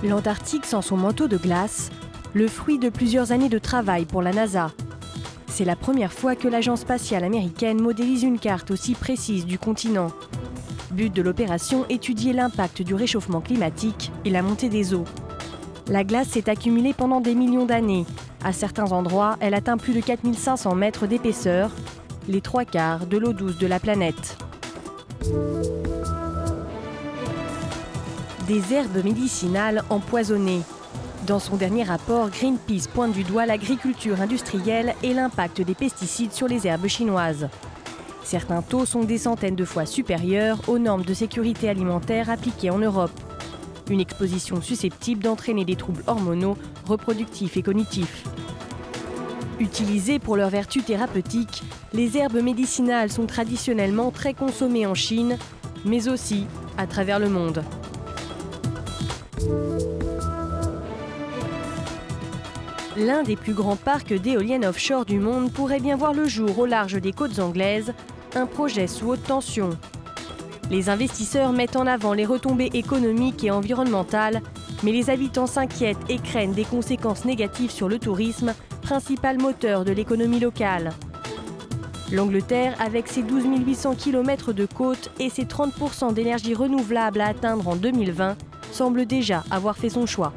L'Antarctique sans son manteau de glace, le fruit de plusieurs années de travail pour la NASA. C'est la première fois que l'agence spatiale américaine modélise une carte aussi précise du continent. But de l'opération, étudier l'impact du réchauffement climatique et la montée des eaux. La glace s'est accumulée pendant des millions d'années. À certains endroits, elle atteint plus de 4500 mètres d'épaisseur, les 3/4 de l'eau douce de la planète. Des herbes médicinales empoisonnées. Dans son dernier rapport, Greenpeace pointe du doigt l'agriculture industrielle et l'impact des pesticides sur les herbes chinoises. Certains taux sont des centaines de fois supérieurs aux normes de sécurité alimentaire appliquées en Europe. Une exposition susceptible d'entraîner des troubles hormonaux, reproductifs et cognitifs. Utilisées pour leurs vertus thérapeutiques, les herbes médicinales sont traditionnellement très consommées en Chine, mais aussi à travers le monde. L'un des plus grands parcs d'éoliennes offshore du monde pourrait bien voir le jour au large des côtes anglaises, un projet sous haute tension. Les investisseurs mettent en avant les retombées économiques et environnementales, mais les habitants s'inquiètent et craignent des conséquences négatives sur le tourisme, principal moteur de l'économie locale. L'Angleterre, avec ses 12 800 km de côte et ses 30% d'énergie renouvelable à atteindre en 2020, semble déjà avoir fait son choix.